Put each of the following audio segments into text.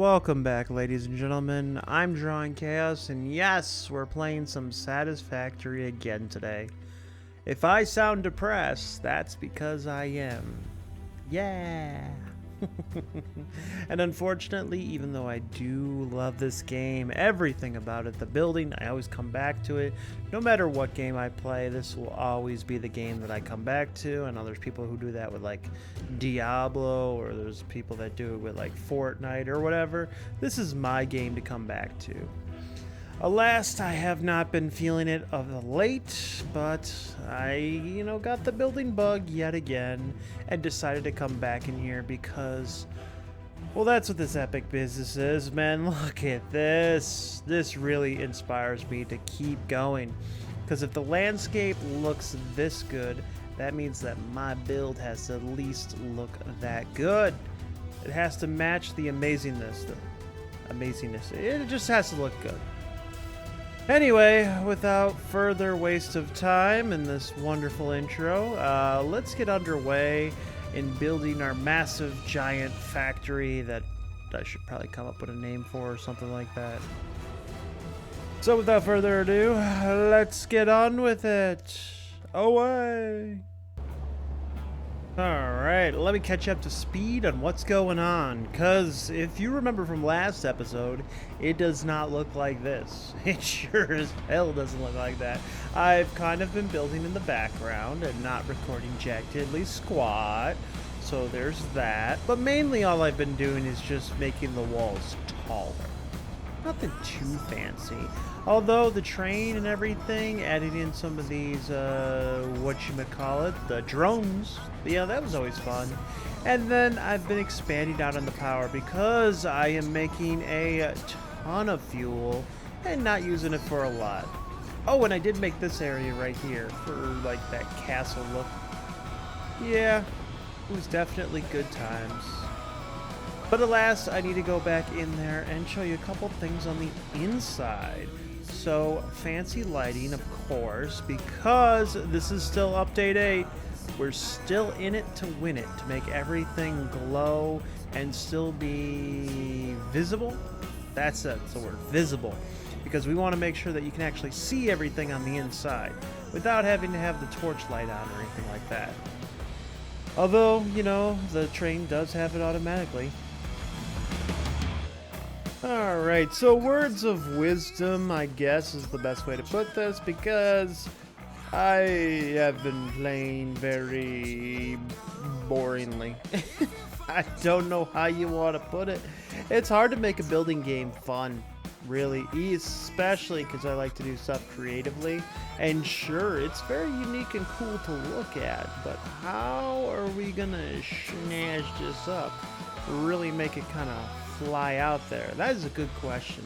Welcome back, ladies and gentlemen. I'm Drawing Chaos, and yes, we're playing some Satisfactory again today. If I sound depressed, that's because I am. Yeah! And unfortunately, even though I do love this game, everything about it, the building, I always come back to it. No matter what game I play, this will always be the game that I come back to. I know there's people who do that with like Diablo, or there's people that do it with like Fortnite or whatever. This is my game to come back to. Alas, I have not been feeling it of late, but I, got the building bug yet again and decided to come back in here because, well, that's what this epic business is, man. Look at this. This really inspires me to keep going, because if the landscape looks this good, that means that my build has to at least look that good. It has to match the amazingness. It just has to look good. Anyway, without further waste of time in this wonderful intro, let's get underway in building our massive giant factory that I should probably come up with a name for or something like that. So without further ado, let's get on with it. Away! Alright, let me catch up to speed on what's going on, because if you remember from last episode, it does not look like this. It sure as hell doesn't look like that. I've kind of been building in the background and not recording jack diddly squat, so there's that. But mainly all I've been doing is just making the walls taller. Nothing too fancy. Although the train and everything, adding in some of these, the drones, yeah, that was always fun. And then I've been expanding out on the power because I am making a ton of fuel and not using it for a lot. Oh, and I did make this area right here for, like, that castle look. Yeah, it was definitely good times. But alas, I need to go back in there and show you a couple things on the inside. So, fancy lighting, of course, because this is still update 8. We're still in it to win it, to make everything glow and still be visible. That's the word, visible. Because we want to make sure that you can actually see everything on the inside without having to have the torch light on or anything like that. Although, the train does have it automatically. Alright, so words of wisdom, I guess, is the best way to put this, because I have been playing very boringly. I don't know how you want to put it. It's hard to make a building game fun, really, especially because I like to do stuff creatively. And sure, it's very unique and cool to look at, but how are we gonna snatch this up? Really make it kind of fly out there? That is a good question.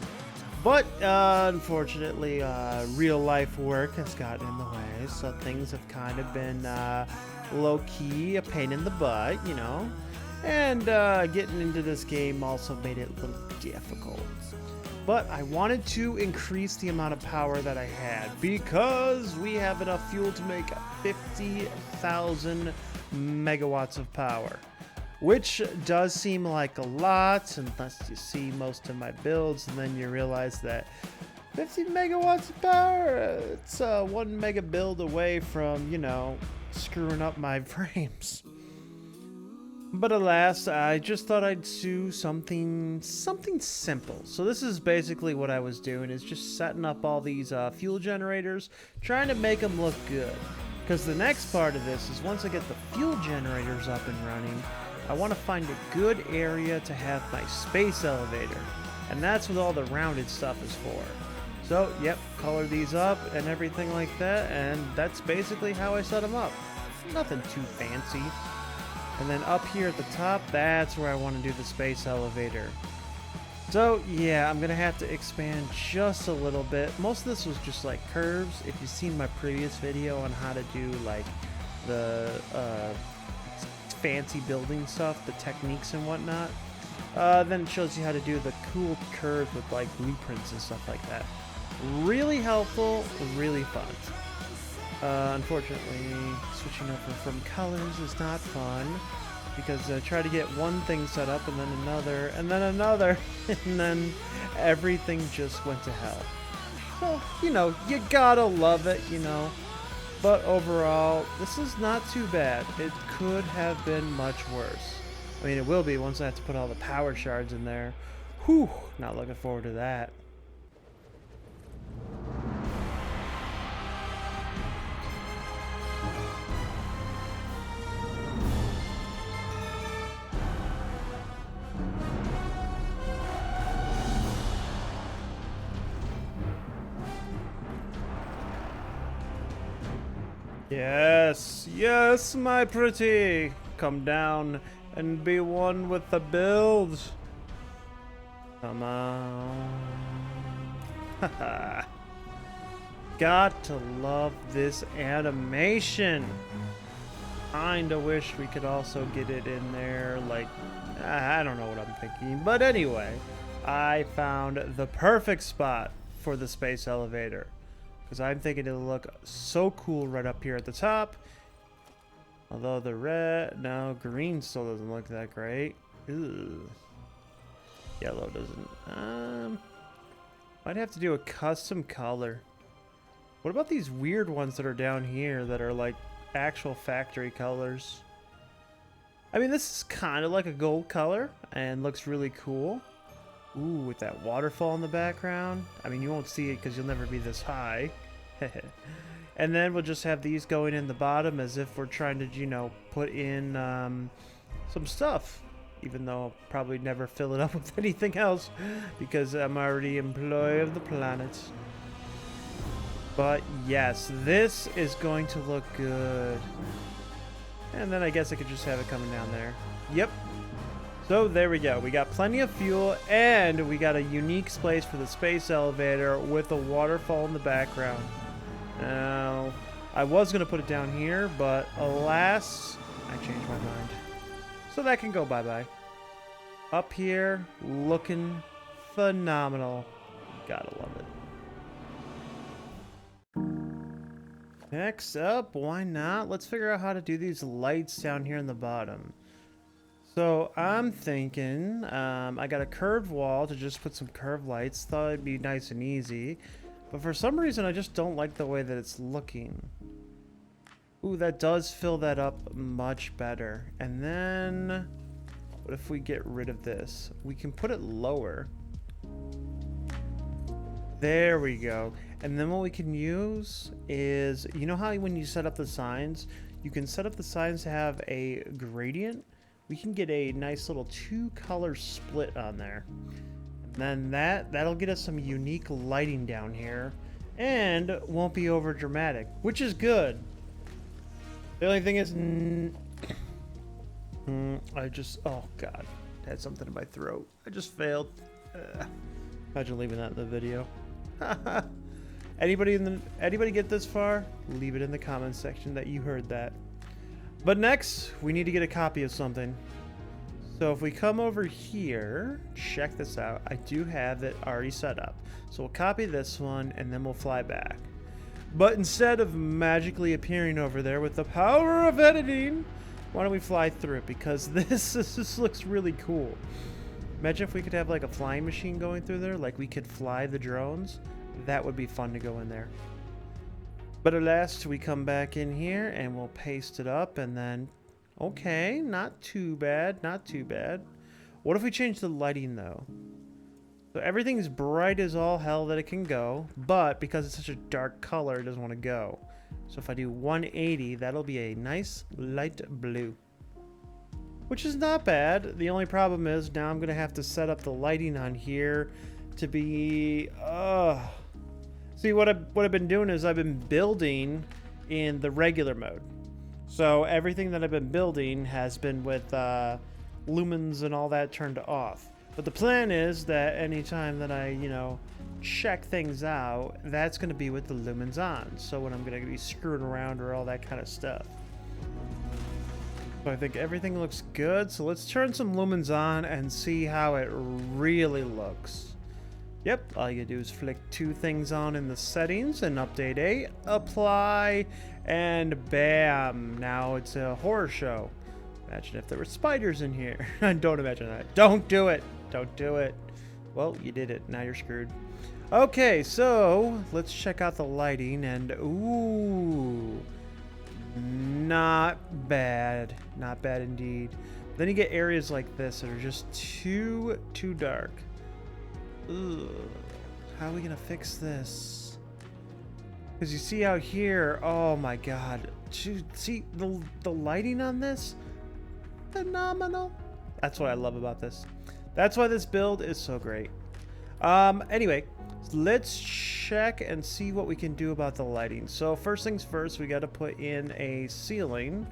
But unfortunately, real life work has gotten in the way, so things have kind of been low-key, a pain in the butt, and getting into this game also made it a little difficult. But I wanted to increase the amount of power that I had, because we have enough fuel to make 50,000 megawatts of power. Which does seem like a lot unless you see most of my builds, and then you realize that 50 megawatts of power, it's a 1 mega build away from, screwing up my frames. But alas, I just thought I'd do something simple. So this is basically what I was doing, is just setting up all these fuel generators, trying to make them look good. Because the next part of this is, once I get the fuel generators up and running, I want to find a good area to have my space elevator, and that's what all the rounded stuff is for. So, yep, color these up and everything like that, and that's basically how I set them up. Nothing too fancy. And then up here at the top, that's where I want to do the space elevator. So, yeah, I'm going to have to expand just a little bit. Most of this was just like curves. If you've seen my previous video on how to do like the fancy building stuff, the techniques and whatnot, then it shows you how to do the cool curves with like blueprints and stuff like that. Really helpful, really fun. Unfortunately, switching over from colors is not fun. because I try to get one thing set up and then another and then another and then everything just went to hell. So, you know, you gotta love it, you know. But overall, this is not too bad. It could have been much worse. I mean, it will be once I have to put all the power shards in there. Whew, not looking forward to that. Yes, yes, my pretty. Come down and be one with the build. Come on. Haha. Got to love this animation. Kinda wish we could also get it in there, like, I don't know what I'm thinking. But anyway, I found the perfect spot for the space elevator. Because I'm thinking it'll look so cool right up here at the top. Although the red, no, green still doesn't look that great. Ew. Yellow doesn't. Might have to do a custom color. What about these weird ones that are down here that are like actual factory colors? I mean, this is kind of like a gold color and looks really cool. Ooh, with that waterfall in the background. I mean, you won't see it because you'll never be this high. And then we'll just have these going in the bottom as if we're trying to, you know, put in some stuff. Even though I'll probably never fill it up with anything else because I'm already employee of the planet. But yes, this is going to look good. And then I guess I could just have it coming down there. Yep. So there we go. We got plenty of fuel and we got a unique place for the space elevator with a waterfall in the background. Now, I was going to put it down here, but alas, I changed my mind. So that can go bye-bye. Up here, looking phenomenal. Gotta love it. Next up, why not? Let's figure out how to do these lights down here in the bottom. So I'm thinking, I got a curved wall to just put some curved lights. Thought it'd be nice and easy. But for some reason, I just don't like the way that it's looking. Ooh, that does fill that up much better. And then, what if we get rid of this? We can put it lower. There we go. And then what we can use is, you know how when you set up the signs, you can set up the signs to have a gradient? We can get a nice little 2-color split on there. And then that'll get us some unique lighting down here and won't be over dramatic, which is good. The only thing is, oh god, I had something in my throat. I just failed. Imagine leaving that in the video. Anybody get this far? Leave it in the comments section that you heard that. But next, we need to get a copy of something. So if we come over here, check this out. I do have it already set up. So we'll copy this one and then we'll fly back. But instead of magically appearing over there with the power of editing, why don't we fly through it? Because this looks really cool. Imagine if we could have like a flying machine going through there, like we could fly the drones. That would be fun to go in there. But at last, we come back in here and we'll paste it up and then, okay, not too bad, not too bad. What if we change the lighting though? So everything's bright as all hell that it can go, but because it's such a dark color, it doesn't want to go. So if I do 180, that'll be a nice light blue. Which is not bad. The only problem is now I'm going to have to set up the lighting on here to be... See, what I've been doing is I've been building in the regular mode. So everything that I've been building has been with lumens and all that turned off. But the plan is that anytime that I, you know, check things out, that's going to be with the lumens on. So when I'm going to be screwing around or all that kind of stuff. So I think everything looks good. So let's turn some lumens on and see how it really looks. Yep, all you do is flick 2 things on in the settings and update apply, and bam, now it's a horror show. Imagine if there were spiders in here. Don't imagine that. Don't do it. Don't do it. Well, you did it. Now you're screwed. Okay, so let's check out the lighting and ooh, not bad. Not bad indeed. Then you get areas like this that are just too dark. Ugh. How are we gonna fix this? Because you see out here, oh my god. See the lighting on this? Phenomenal. That's what I love about this. That's why this build is so great. Anyway, let's check and see what we can do about the lighting. So first things first, we got to put in a ceiling,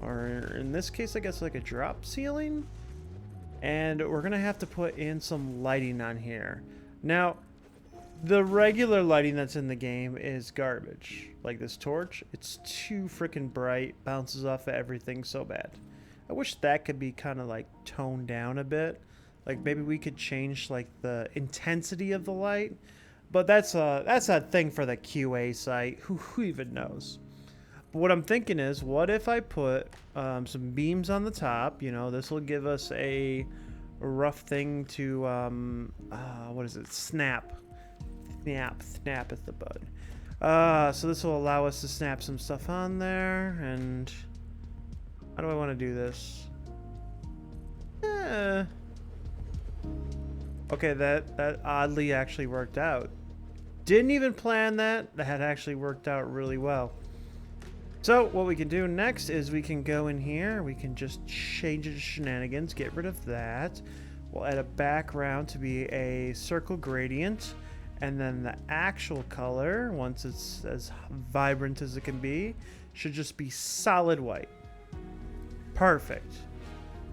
or in this case, I guess like a drop ceiling. And we're gonna have to put in some lighting on here. Now, the regular lighting that's in the game is garbage. Like this torch, it's too freaking bright, bounces off of everything so bad. I wish that could be kind of like toned down a bit. Like maybe we could change like the intensity of the light, but that's a thing for the QA site. Who even knows? But what I'm thinking is, what if I put some beams on the top? You know, this will give us a rough thing to what is it? Snap is the bud. So this will allow us to snap some stuff on there. And how do I want to do this? Okay, that oddly actually worked out. Didn't even plan that. That had actually worked out really well. So what we can do next is we can go in here. We can just change it to shenanigans. Get rid of that. We'll add a background to be a circle gradient. And then the actual color, once it's as vibrant as it can be, should just be solid white. Perfect.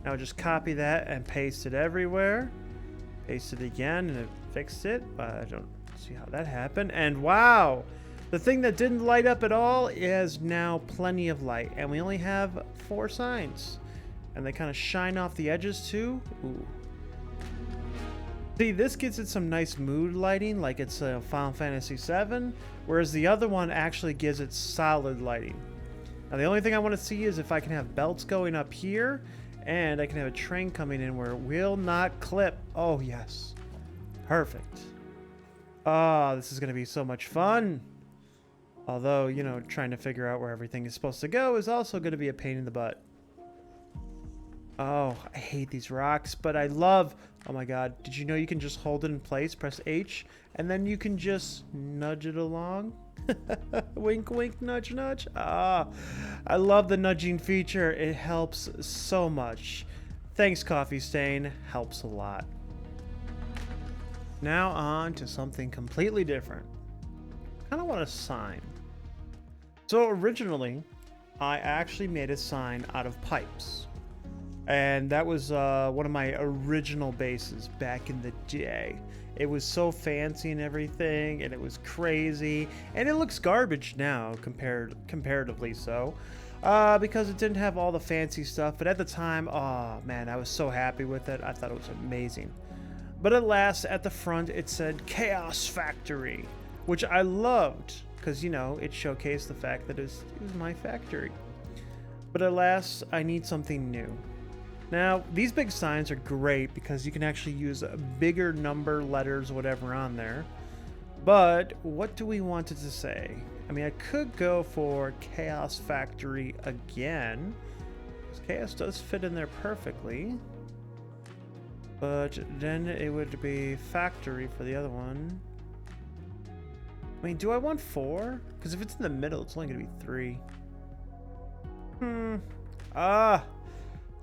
Now just copy that and paste it everywhere. Paste it again and it fixed it. I don't see how that happened. And wow! The thing that didn't light up at all is now plenty of light. And we only have 4 signs. And they kind of shine off the edges too. Ooh. See, this gives it some nice mood lighting, like it's Final Fantasy VII, whereas the other one actually gives it solid lighting. Now, the only thing I want to see is if I can have belts going up here, and I can have a train coming in where it will not clip. Oh, yes. Perfect. Oh, this is going to be so much fun. Although, you know, trying to figure out where everything is supposed to go is also going to be a pain in the butt. Oh, I hate these rocks, but I love... Oh my god, did you know you can just hold it in place, press H, and then you can just nudge it along? Wink, wink, nudge, nudge. Ah, I love the nudging feature. It helps so much. Thanks, Coffee Stain. Helps a lot. Now on to something completely different. I kind of want a sign. So originally, I actually made a sign out of pipes. And that was one of my original bases back in the day. It was so fancy and everything, and it was crazy. And it looks garbage now, comparatively so. Because it didn't have all the fancy stuff. But at the time, oh man, I was so happy with it. I thought it was amazing. But at last, at the front, it said Chaos Factory, which I loved. Because, you know, it showcased the fact that it was my factory. But at last, I need something new. Now, these big signs are great because you can actually use a bigger number, letters, whatever on there. But what do we want it to say? I mean, I could go for Chaos Factory again. Chaos does fit in there perfectly. But then it would be Factory for the other one. I mean, do I want 4? Because if it's in the middle, it's only going to be 3.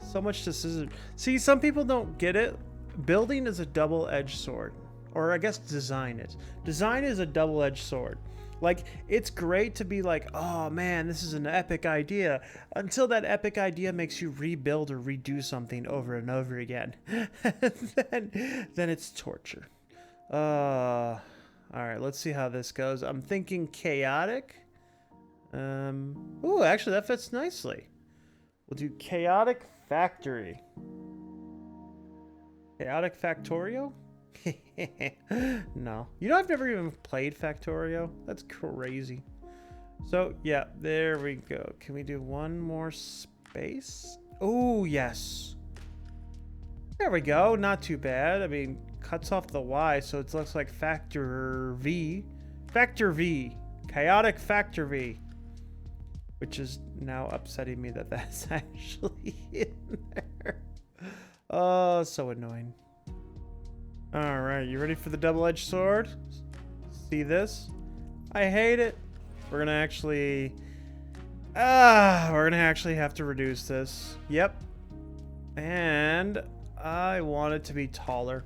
So much decision. See, some people don't get it. Building is a double-edged sword. Or I guess design is. Design is a double-edged sword. Like, it's great to be like, oh man, this is an epic idea. Until that epic idea makes you rebuild or redo something over and over again. then it's torture. Alright, let's see how this goes. I'm thinking chaotic. Ooh, actually that fits nicely. We'll do chaotic factory. Chaotic Factorio? No. You know, I've never even played Factorio. That's crazy. So, yeah, there we go. Can we do one more space? Oh, yes. There we go. Not too bad. I mean, cuts off the Y, so it looks like factor V. Factor V. Chaotic factor V. Which is now upsetting me that that's actually in there. Oh, so annoying. Alright, you ready for the double-edged sword? See this? I hate it. We're gonna actually have to reduce this. Yep. And I want it to be taller.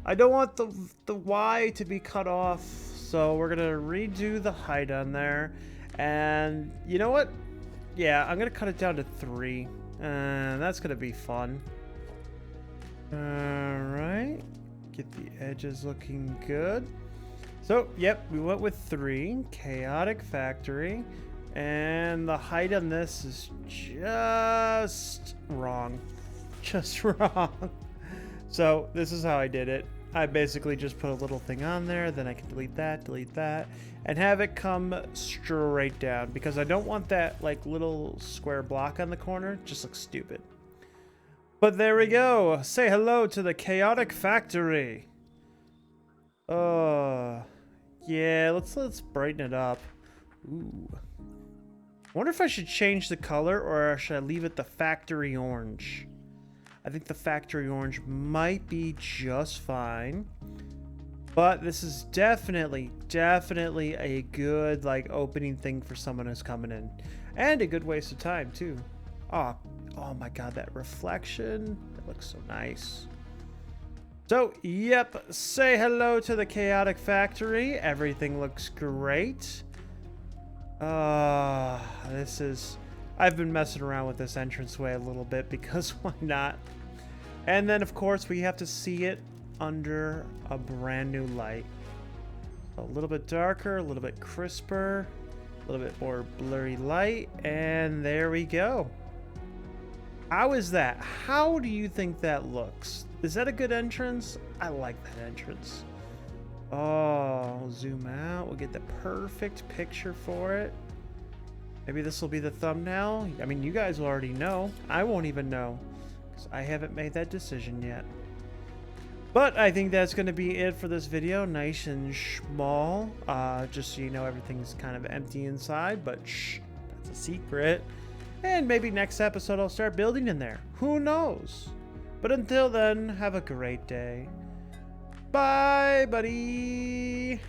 I don't want the Y to be cut off, so we're gonna redo the height on there. And you know what? Yeah, I'm gonna cut it down to 3. And that's gonna be fun. Alright. Get the edges looking good. So, yep, we went with 3. Chaotic Factory. And the height on this is just wrong. Just wrong. So, this is how I did it. I basically just put a little thing on there, then I can delete that, and have it come straight down, because I don't want that like little square block on the corner. It just looks stupid. But there we go. Say hello to the Chaotic Factory. Yeah, let's brighten it up. Ooh. I wonder if I should change the color, or should I leave it the factory orange? I think the factory orange might be just fine. But this is definitely a good like opening thing for someone who's coming in. And a good waste of time too. Oh my god, that reflection. That looks so nice. So, yep, say hello to the Chaotic Factory. Everything looks great. I've been messing around with this entranceway a little bit because why not? And then, of course, we have to see it under a brand new light. A little bit darker, a little bit crisper, a little bit more blurry light, and there we go. How is that? How do you think that looks? Is that a good entrance? I like that entrance. Oh, we'll zoom out. We'll get the perfect picture for it. Maybe this will be the thumbnail. I mean, you guys will already know. I won't even know, because I haven't made that decision yet. But I think that's going to be it for this video. Nice and small. Just so you know, everything's kind of empty inside, but shh, that's a secret. And maybe next episode I'll start building in there. Who knows? But until then, have a great day. Bye, buddy.